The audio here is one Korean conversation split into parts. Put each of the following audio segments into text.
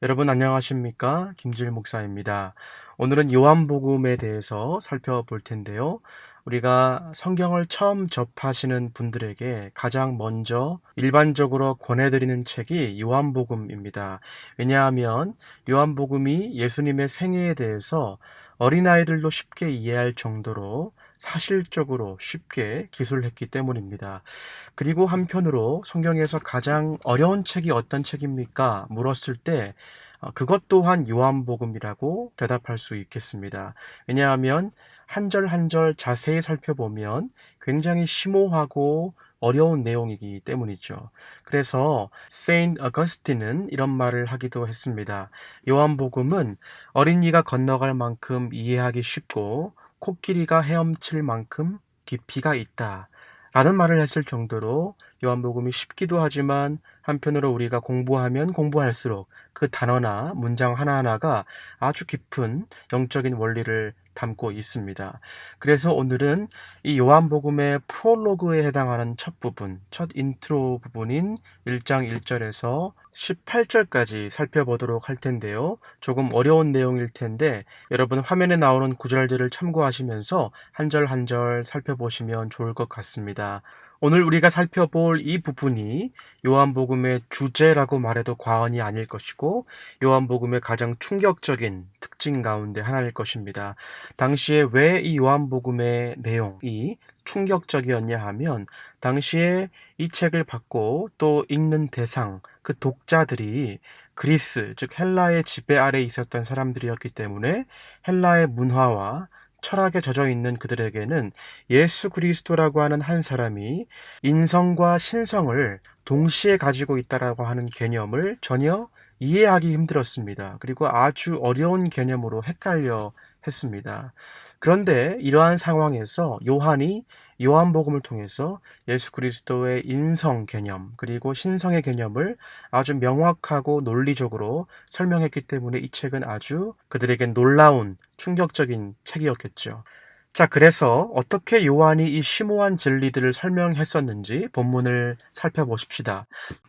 여러분 안녕하십니까? 김질 목사입니다. 오늘은 요한복음에 대해서 살펴볼 텐데요. 우리가 성경을 처음 접하시는 분들에게 가장 먼저 일반적으로 권해드리는 책이 요한복음입니다. 왜냐하면 요한복음이 예수님의 생애에 대해서 어린아이들도 쉽게 이해할 정도로 사실적으로 쉽게 기술했기 때문입니다. 그리고 한편으로 성경에서 가장 어려운 책이 어떤 책입니까? 물었을 때 그것 또한 요한복음이라고 대답할 수 있겠습니다. 왜냐하면 한 절 한 절 자세히 살펴보면 굉장히 심오하고 어려운 내용이기 때문이죠. 그래서 세인트 어거스틴은 이런 말을 하기도 했습니다. 요한복음은 어린이가 건너갈 만큼 이해하기 쉽고 코끼리가 헤엄칠 만큼 깊이가 있다. 라는 말을 했을 정도로 요한복음이 쉽기도 하지만 한편으로 우리가 공부하면 공부할수록 그 단어나 문장 하나하나가 아주 깊은 영적인 원리를 담고 있습니다. 그래서 오늘은 이 요한복음의 프롤로그에 해당하는 첫 부분, 첫 인트로 부분인 1장 1절에서 18절까지 살펴보도록 할 텐데요. 조금 어려운 내용일 텐데 여러분 화면에 나오는 구절들을 참고하시면서 한 절 한 절 살펴보시면 좋을 것 같습니다. 오늘 우리가 살펴볼 이 부분이 요한복음의 주제라고 말해도 과언이 아닐 것이고 요한복음의 가장 충격적인 특징 가운데 하나일 것입니다. 당시에 왜 이 요한복음의 내용이 충격적이었냐 하면 당시에 이 책을 받고 또 읽는 대상, 그 독자들이 그리스, 즉 헬라의 지배 아래 있었던 사람들이었기 때문에 헬라의 문화와 철학에 젖어 있는 그들에게는 예수 그리스도라고 하는 한 사람이 인성과 신성을 동시에 가지고 있다라고 하는 개념을 전혀 이해하기 힘들었습니다. 그리고 아주 어려운 개념으로 헷갈려 했습니다. 그런데 이러한 상황에서 요한이 요한복음을 통해서 예수 그리스도의 인성 개념 그리고 신성의 개념을 아주 명확하고 논리적으로 설명했기 때문에 이 책은 아주 그들에겐 놀라운 충격적인 책이었겠죠. 자, 그래서 어떻게 요한이 이 심오한 진리들을 설명했었는지 본문을 살펴보십시다.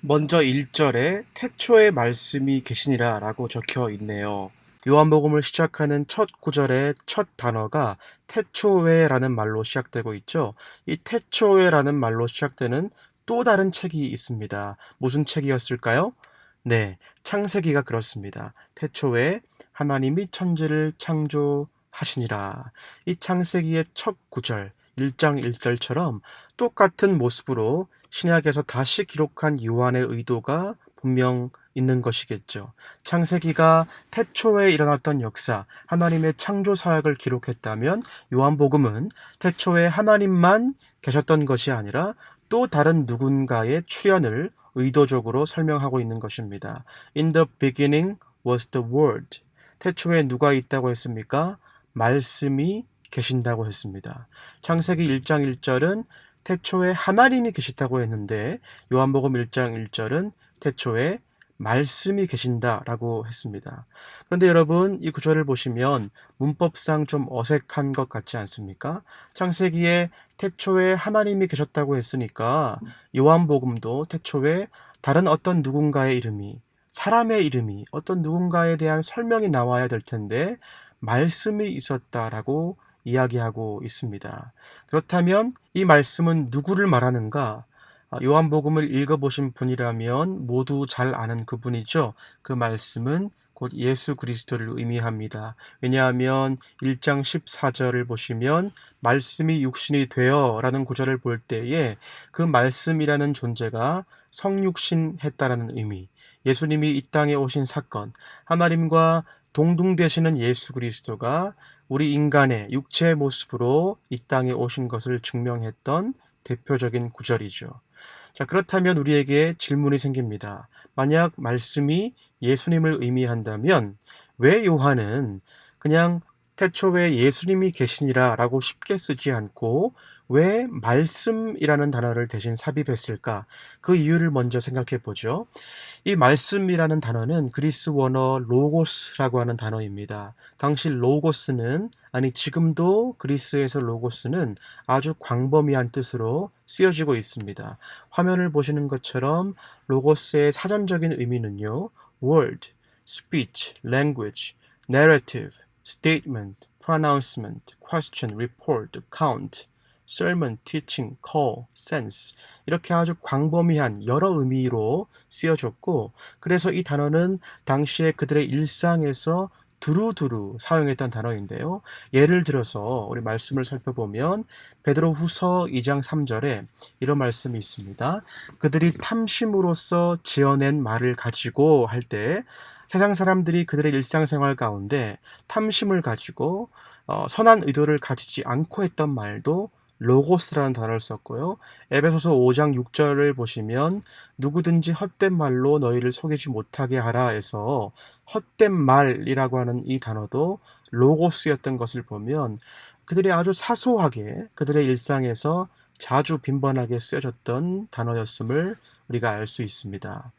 먼저 1절에 태초에 말씀이 계시니라 라고 적혀 있네요. 요한복음을 시작하는 첫 구절의 첫 단어가 태초에라는 말로 시작되고 있죠. 이 태초에라는 말로 시작되는 또 다른 책이 있습니다. 무슨 책이었을까요? 네, 창세기가 그렇습니다. 태초에 하나님이 천지를 창조하시니라. 이 창세기의 첫 구절, 1장 1절처럼 똑같은 모습으로 신약에서 다시 기록한 요한의 의도가 분명 있는 것이겠죠. 창세기가 태초에 일어났던 역사, 하나님의 창조 사역을 기록했다면 요한복음은 태초에 하나님만 계셨던 것이 아니라 또 다른 누군가의 출현을 의도적으로 설명하고 있는 것입니다. In the beginning was the word. 태초에 누가 있다고 했습니까? 말씀이 계신다고 했습니다. 창세기 1장 1절은 태초에 하나님이 계시다고 했는데 요한복음 1장 1절은 태초에 말씀이 계신다라고 했습니다. 그런데 여러분 이 구절을 보시면 문법상 좀 어색한 것 같지 않습니까? 창세기에 태초에 하나님이 계셨다고 했으니까 요한복음도 태초에 다른 어떤 누군가의 이름이 사람의 이름이 어떤 누군가에 대한 설명이 나와야 될 텐데 말씀이 있었다라고 이야기하고 있습니다. 그렇다면 이 말씀은 누구를 말하는가? 요한복음을 읽어보신 분이라면 모두 잘 아는 그분이죠. 그 말씀은 곧 예수 그리스도를 의미합니다. 왜냐하면 1장 14절을 보시면 말씀이 육신이 되어 라는 구절을 볼 때에 그 말씀이라는 존재가 성육신했다라는 의미, 예수님이 이 땅에 오신 사건, 하나님과 동등되시는 예수 그리스도가 우리 인간의 육체의 모습으로 이 땅에 오신 것을 증명했던 대표적인 구절이죠. 자, 그렇다면 우리에게 질문이 생깁니다. 만약 말씀이 예수님을 의미한다면 왜 요한은 그냥 태초에 예수님이 계시니라 라고 쉽게 쓰지 않고 왜 말씀이라는 단어를 대신 삽입했을까? 그 이유를 먼저 생각해 보죠. 이 말씀이라는 단어는 그리스 원어 로고스라고 하는 단어입니다. 당시 로고스는 아니 지금도 그리스에서 로고스는 아주 광범위한 뜻으로 쓰여지고 있습니다. 화면을 보시는 것처럼 로고스의 사전적인 의미는요. word, speech, language, narrative, statement, pronouncement, question, report, account, sermon, teaching, call, sense 이렇게 아주 광범위한 여러 의미로 쓰여졌고 그래서 이 단어는 당시에 그들의 일상에서 두루두루 사용했던 단어인데요. 예를 들어서 우리 말씀을 살펴보면 베드로후서 2장 3절에 이런 말씀이 있습니다. 그들이 탐심으로써 지어낸 말을 가지고 할 때 세상 사람들이 그들의 일상생활 가운데 탐심을 가지고 선한 의도를 가지지 않고 했던 말도 로고스라는 단어를 썼고요. 에베소서 5장 6절을 보시면 누구든지 헛된 말로 너희를 속이지 못하게 하라 해서 헛된 말이라고 하는 이 단어도 로고스였던 것을 보면 그들이 아주 사소하게 그들의 일상에서 자주 빈번하게 쓰여졌던 단어였음을 우리가 알 수 있습니다.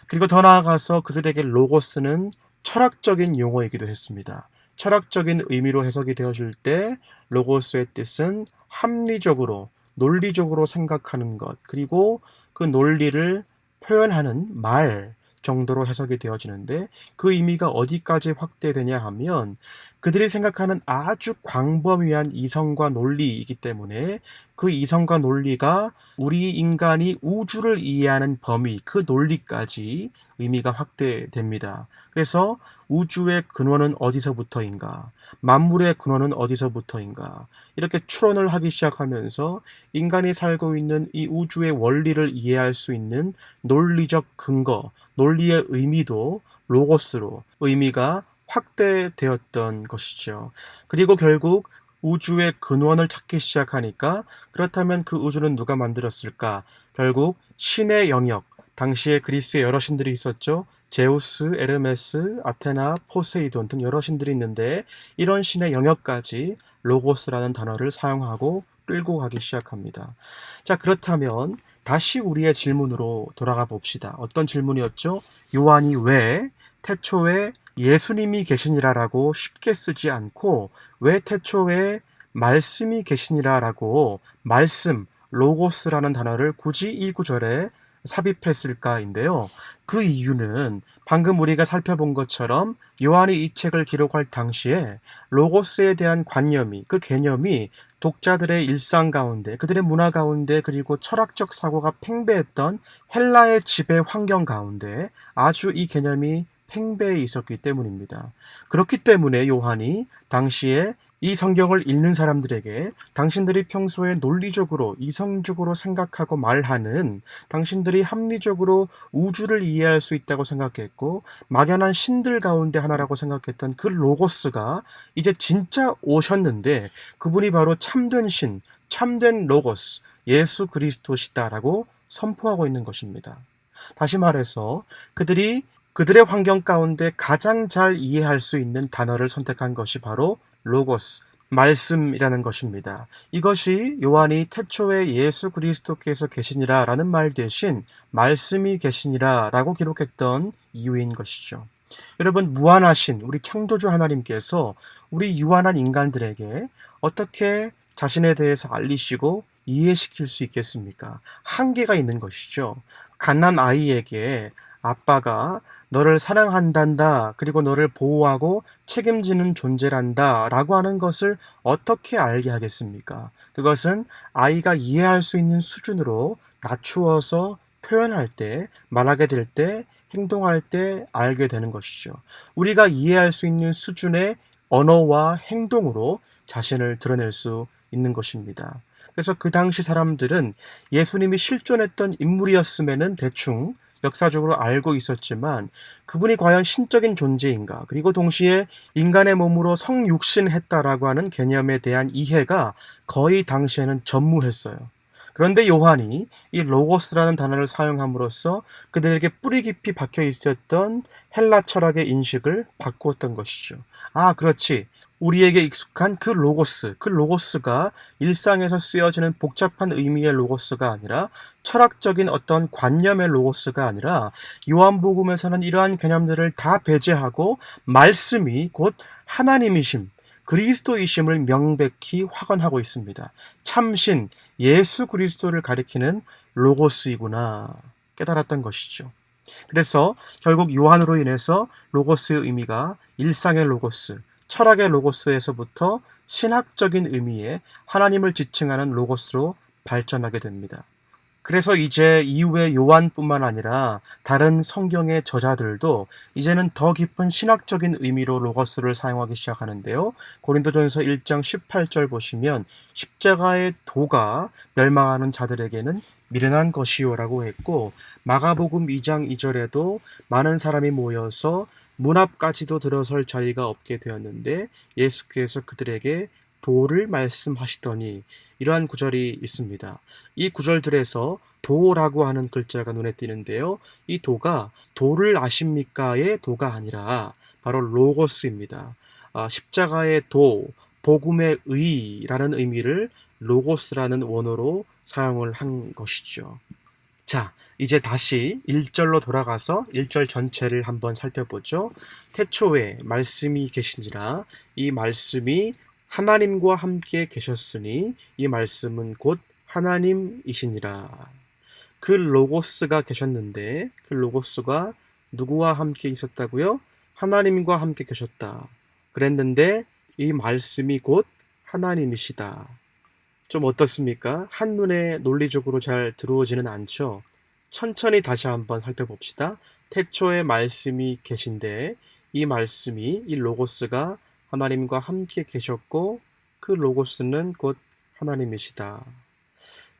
그리고 더 나아가서 그들에게 로고스는 철학적인 용어이기도 했습니다. 철학적인 의미로 해석이 되어질 때 로고스의 뜻은 합리적으로, 논리적으로 생각하는 것, 그리고 그 논리를 표현하는 말 정도로 해석이 되어지는데 그 의미가 어디까지 확대되냐 하면 그들이 생각하는 아주 광범위한 이성과 논리이기 때문에 그 이성과 논리가 우리 인간이 우주를 이해하는 범위, 그 논리까지 의미가 확대됩니다. 그래서 우주의 근원은 어디서부터인가? 만물의 근원은 어디서부터인가? 이렇게 추론을 하기 시작하면서 인간이 살고 있는 이 우주의 원리를 이해할 수 있는 논리적 근거, 논리의 의미도 로고스로 의미가 확대되었던 것이죠. 그리고 결국 우주의 근원을 찾기 시작하니까 그렇다면 그 우주는 누가 만들었을까? 결국 신의 영역, 당시에 그리스에 여러 신들이 있었죠. 제우스, 에르메스, 아테나, 포세이돈 등 여러 신들이 있는데 이런 신의 영역까지 로고스라는 단어를 사용하고 끌고 가기 시작합니다. 자, 그렇다면 다시 우리의 질문으로 돌아가 봅시다. 어떤 질문이었죠? 요한이 왜 태초에 예수님이 계시니라라고 쉽게 쓰지 않고 왜 태초에 말씀이 계시니라라고 말씀, 로고스라는 단어를 굳이 이 구절에 삽입했을까인데요. 그 이유는 방금 우리가 살펴본 것처럼 요한이 이 책을 기록할 당시에 로고스에 대한 관념이, 그 개념이 독자들의 일상 가운데, 그들의 문화 가운데, 그리고 철학적 사고가 팽배했던 헬라의 지배 환경 가운데 아주 이 개념이 팽배해 있었기 때문입니다. 그렇기 때문에 요한이 당시에 이 성경을 읽는 사람들에게 당신들이 평소에 논리적으로 이성적으로 생각하고 말하는 당신들이 합리적으로 우주를 이해할 수 있다고 생각했고 막연한 신들 가운데 하나라고 생각했던 그 로고스가 이제 진짜 오셨는데 그분이 바로 참된 신, 참된 로고스, 예수 그리스도시다라고 선포하고 있는 것입니다. 다시 말해서 그들의 환경 가운데 가장 잘 이해할 수 있는 단어를 선택한 것이 바로 로고스, 말씀이라는 것입니다. 이것이 요한이 태초에 예수 그리스도께서 계시니라 라는 말 대신 말씀이 계시니라 라고 기록했던 이유인 것이죠. 여러분, 무한하신 우리 창조주 하나님께서 우리 유한한 인간들에게 어떻게 자신에 대해서 알리시고 이해시킬 수 있겠습니까? 한계가 있는 것이죠. 갓난 아이에게 아빠가 너를 사랑한단다, 그리고 너를 보호하고 책임지는 존재란다 라고 하는 것을 어떻게 알게 하겠습니까? 그것은 아이가 이해할 수 있는 수준으로 낮추어서 표현할 때, 말하게 될 때, 행동할 때 알게 되는 것이죠. 우리가 이해할 수 있는 수준의 언어와 행동으로 자신을 드러낼 수 있는 것입니다. 그래서 그 당시 사람들은 예수님이 실존했던 인물이었음에는 대충 역사적으로 알고 있었지만 그분이 과연 신적인 존재인가, 그리고 동시에 인간의 몸으로 성육신했다라고 하는 개념에 대한 이해가 거의 당시에는 전무했어요. 그런데 요한이 이 로고스라는 단어를 사용함으로써 그들에게 뿌리 깊이 박혀 있었던 헬라 철학의 인식을 바꾸었던 것이죠. 아, 그렇지. 우리에게 익숙한 그 로고스가 일상에서 쓰여지는 복잡한 의미의 로고스가 아니라 철학적인 어떤 관념의 로고스가 아니라 요한복음에서는 이러한 개념들을 다 배제하고 말씀이 곧 하나님이심, 그리스도이심을 명백히 확언하고 있습니다. 참신, 예수 그리스도를 가리키는 로고스이구나 깨달았던 것이죠. 그래서 결국 요한으로 인해서 로고스의 의미가 일상의 로고스, 철학의 로고스에서부터 신학적인 의미의 하나님을 지칭하는 로고스로 발전하게 됩니다. 그래서 이제 이후에 요한뿐만 아니라 다른 성경의 저자들도 이제는 더 깊은 신학적인 의미로 로고스를 사용하기 시작하는데요. 고린도전서 1장 18절 보시면 십자가의 도가 멸망하는 자들에게는 미련한 것이요라고 했고, 마가복음 2장 2절에도 많은 사람이 모여서 문 앞까지도 들어설 자리가 없게 되었는데 예수께서 그들에게 도를 말씀하시더니, 이러한 구절이 있습니다. 이 구절들에서 도라고 하는 글자가 눈에 띄는데요. 이 도가 도를 아십니까의 도가 아니라 바로 로고스입니다. 십자가의 도, 복음의 의라는 의미를 로고스라는 원어로 사용을 한 것이죠. 자, 이제 다시 1절로 돌아가서 1절 전체를 한번 살펴보죠. 태초에 말씀이 계시니라. 이 말씀이 하나님과 함께 계셨으니 이 말씀은 곧 하나님이시니라. 그 로고스가 계셨는데 그 로고스가 누구와 함께 있었다고요? 하나님과 함께 계셨다. 그랬는데 이 말씀이 곧 하나님이시다. 좀 어떻습니까? 한눈에 논리적으로 잘 들어오지는 않죠. 천천히 다시 한번 살펴봅시다. 태초에 말씀이 계신데 이 말씀이, 이 로고스가 하나님과 함께 계셨고 그 로고스는 곧 하나님이시다.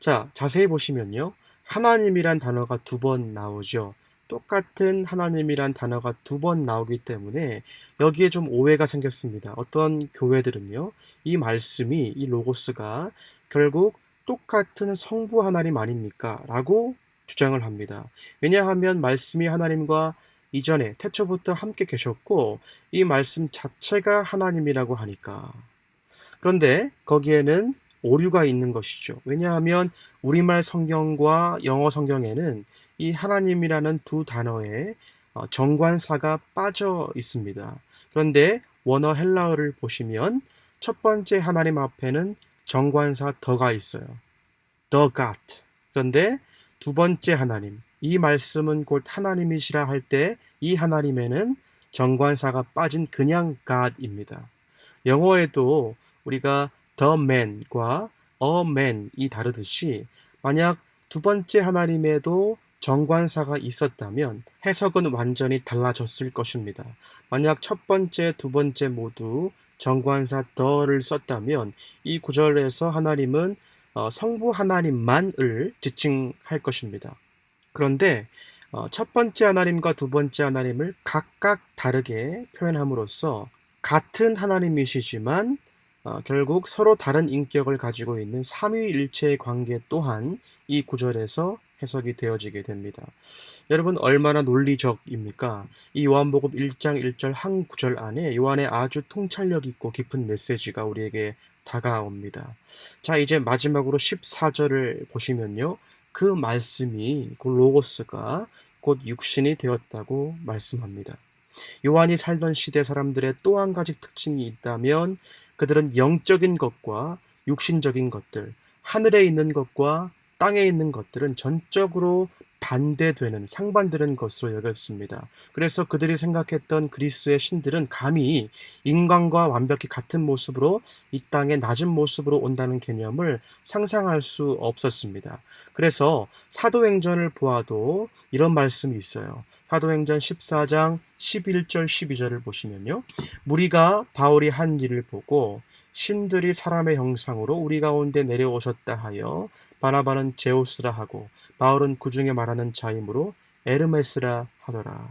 자, 자세히 보시면요. 하나님이란 단어가 두 번 나오죠. 똑같은 하나님이란 단어가 두 번 나오기 때문에 여기에 좀 오해가 생겼습니다. 어떤 교회들은요. 이 말씀이, 이 로고스가 결국 똑같은 성부 하나님 아닙니까? 라고 주장을 합니다. 왜냐하면 말씀이 하나님과 이전에 태초부터 함께 계셨고 이 말씀 자체가 하나님이라고 하니까. 그런데 거기에는 오류가 있는 것이죠. 왜냐하면 우리말 성경과 영어 성경에는 이 하나님이라는 두 단어에 정관사가 빠져 있습니다. 그런데 원어 헬라어를 보시면 첫 번째 하나님 앞에는 정관사 더가 있어요. The God. 그런데 두 번째 하나님, 이 말씀은 곧 하나님이시라 할 때 이 하나님에는 정관사가 빠진 그냥 God입니다. 영어에도 우리가 the man과 a man이 다르듯이 만약 두 번째 하나님에도 정관사가 있었다면 해석은 완전히 달라졌을 것입니다. 만약 첫 번째, 두 번째 모두 정관사 the를 썼다면 이 구절에서 하나님은 성부 하나님만을 지칭할 것입니다. 그런데 첫 번째 하나님과 두 번째 하나님을 각각 다르게 표현함으로써 같은 하나님이시지만 결국 서로 다른 인격을 가지고 있는 삼위일체의 관계 또한 이 구절에서 해석이 되어지게 됩니다. 여러분 얼마나 논리적입니까? 이 요한복음 1장 1절 한 구절 안에 요한의 아주 통찰력 있고 깊은 메시지가 우리에게 다가옵니다. 자, 이제 마지막으로 14절을 보시면요. 그 말씀이 그 로고스가 곧 육신이 되었다고 말씀합니다. 요한이 살던 시대 사람들의 또 한 가지 특징이 있다면 그들은 영적인 것과 육신적인 것들, 하늘에 있는 것과 땅에 있는 것들은 전적으로 반대되는 상반되는 것으로 여겼습니다. 그래서 그들이 생각했던 그리스의 신들은 감히 인간과 완벽히 같은 모습으로 이 땅의 낮은 모습으로 온다는 개념을 상상할 수 없었습니다. 그래서 사도행전을 보아도 이런 말씀이 있어요. 사도행전 14장 11절 12절을 보시면요. 무리가 바울이 한 일을 보고 신들이 사람의 형상으로 우리 가운데 내려오셨다 하여 바나바는 제우스라 하고 바울은 그 중에 말하는 자이므로 에르메스라 하더라.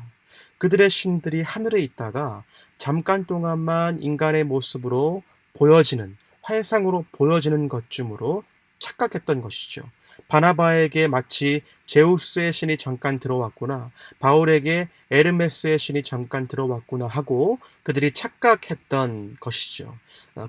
그들의 신들이 하늘에 있다가 잠깐 동안만 인간의 모습으로 보여지는, 환상으로 보여지는 것쯤으로 착각했던 것이죠. 바나바에게 마치 제우스의 신이 잠깐 들어왔구나, 바울에게 에르메스의 신이 잠깐 들어왔구나 하고 그들이 착각했던 것이죠.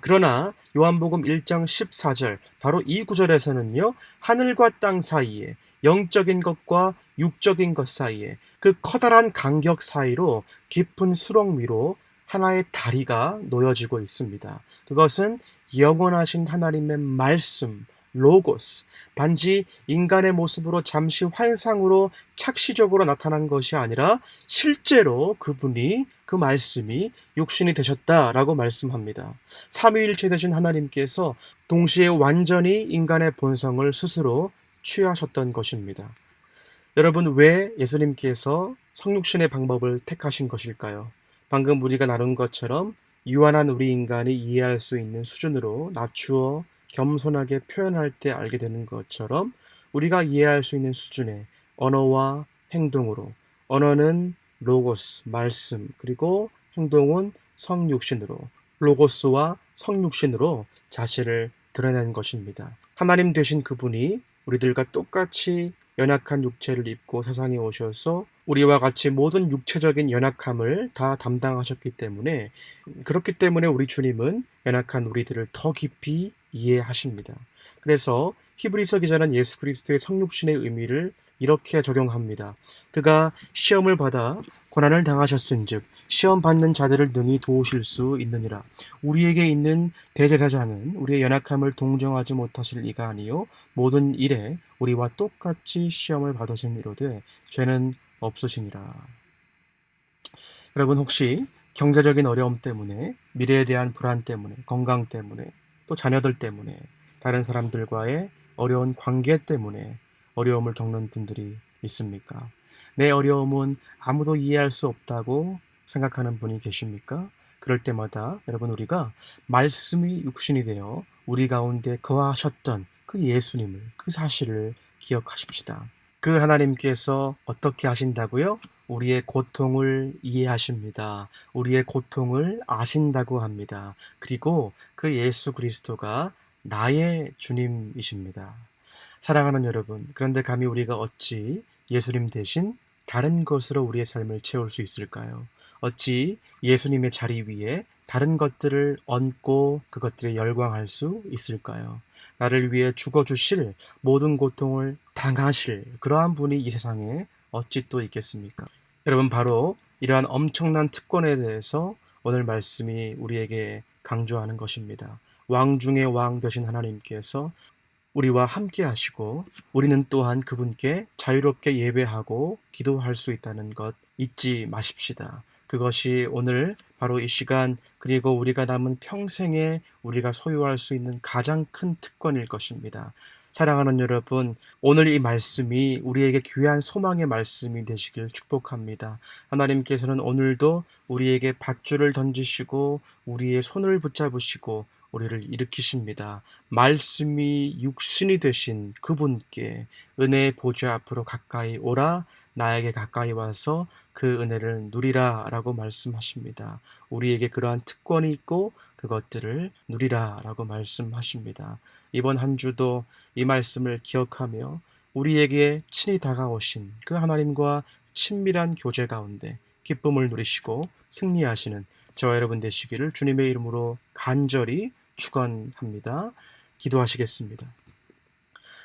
그러나 요한복음 1장 14절 바로 이 구절에서는요, 하늘과 땅 사이에, 영적인 것과 육적인 것 사이에, 그 커다란 간격 사이로 깊은 수렁 위로 하나의 다리가 놓여지고 있습니다. 그것은 영원하신 하나님의 말씀, 로고스, 단지 인간의 모습으로 잠시 환상으로 착시적으로 나타난 것이 아니라 실제로 그분이, 그 말씀이 육신이 되셨다라고 말씀합니다. 삼위일체 되신 하나님께서 동시에 완전히 인간의 본성을 스스로 취하셨던 것입니다. 여러분, 왜 예수님께서 성육신의 방법을 택하신 것일까요? 방금 우리가 나눈 것처럼 유한한 우리 인간이 이해할 수 있는 수준으로 낮추어 겸손하게 표현할 때 알게 되는 것처럼 우리가 이해할 수 있는 수준의 언어와 행동으로, 언어는 로고스, 말씀, 그리고 행동은 성육신으로, 로고스와 성육신으로 자신을 드러낸 것입니다. 하나님 되신 그분이 우리들과 똑같이 연약한 육체를 입고 세상에 오셔서 우리와 같이 모든 육체적인 연약함을 다 담당하셨기 때문에, 그렇기 때문에 우리 주님은 연약한 우리들을 더 깊이 이해하십니다. 그래서 히브리서 기자는 예수 그리스도의 성육신의 의미를 이렇게 적용합니다. 그가 시험을 받아 고난을 당하셨은즉 시험 받는 자들을 능히 도우실 수 있느니라. 우리에게 있는 대제사장은 우리의 연약함을 동정하지 못하실 이가 아니요 모든 일에 우리와 똑같이 시험을 받으심이로되 죄는 없으시니라. 여러분, 혹시 경제적인 어려움 때문에, 미래에 대한 불안 때문에, 건강 때문에, 또 자녀들 때문에, 다른 사람들과의 어려운 관계 때문에 어려움을 겪는 분들이 있습니까? 내 어려움은 아무도 이해할 수 없다고 생각하는 분이 계십니까? 그럴 때마다 여러분, 우리가 말씀이 육신이 되어 우리 가운데 거하셨던 그 예수님을, 그 사실을 기억하십시다. 그 하나님께서 어떻게 하신다고요? 우리의 고통을 이해하십니다. 우리의 고통을 아신다고 합니다. 그리고 그 예수 그리스도가 나의 주님이십니다. 사랑하는 여러분, 그런데 감히 우리가 어찌 예수님 대신 다른 것으로 우리의 삶을 채울 수 있을까요? 어찌 예수님의 자리 위에 다른 것들을 얹고 그것들에 열광할 수 있을까요? 나를 위해 죽어주실, 모든 고통을 당하실 그러한 분이 이 세상에 어찌 또 있겠습니까? 여러분, 바로 이러한 엄청난 특권에 대해서 오늘 말씀이 우리에게 강조하는 것입니다. 왕 중의 왕 되신 하나님께서 우리와 함께 하시고 우리는 또한 그분께 자유롭게 예배하고 기도할 수 있다는 것 잊지 마십시다. 그것이 오늘 바로 이 시간, 그리고 우리가 남은 평생에 우리가 소유할 수 있는 가장 큰 특권일 것입니다. 사랑하는 여러분, 오늘 이 말씀이 우리에게 귀한 소망의 말씀이 되시길 축복합니다. 하나님께서는 오늘도 우리에게 밧줄을 던지시고 우리의 손을 붙잡으시고 우리를 일으키십니다. 말씀이 육신이 되신 그분께 은혜의 보좌 앞으로 가까이 오라, 나에게 가까이 와서 그 은혜를 누리라 라고 말씀하십니다. 우리에게 그러한 특권이 있고 그것들을 누리라 라고 말씀하십니다. 이번 한 주도 이 말씀을 기억하며 우리에게 친히 다가오신 그 하나님과 친밀한 교제 가운데 기쁨을 누리시고 승리하시는 저와 여러분 되시기를 주님의 이름으로 간절히 축원합니다. 기도하시겠습니다.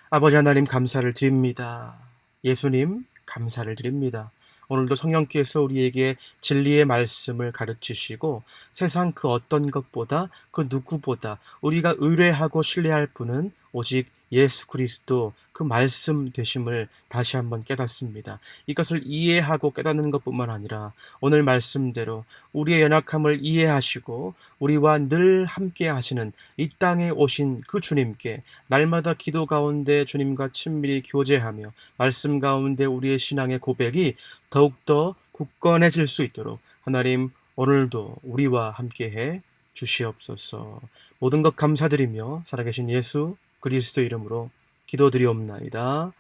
아버지 하나님, 감사를 드립니다. 예수님, 감사를 드립니다. 오늘도 성령께서 우리에게 진리의 말씀을 가르치시고 세상 그 어떤 것보다, 그 누구보다 우리가 의뢰하고 신뢰할 분은 오직 예수 그리스도, 그 말씀 되심을 다시 한번 깨닫습니다. 이것을 이해하고 깨닫는 것뿐만 아니라 오늘 말씀대로 우리의 연약함을 이해하시고 우리와 늘 함께 하시는 이 땅에 오신 그 주님께 날마다 기도 가운데 주님과 친밀히 교제하며 말씀 가운데 우리의 신앙의 고백이 더욱더 굳건해질 수 있도록 하나님, 오늘도 우리와 함께해 주시옵소서. 모든 것 감사드리며 살아계신 예수 그리스도 이름으로 기도드리옵나이다.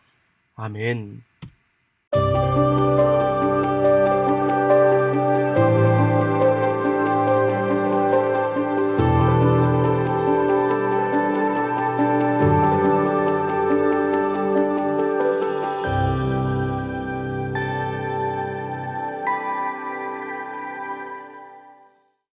아멘.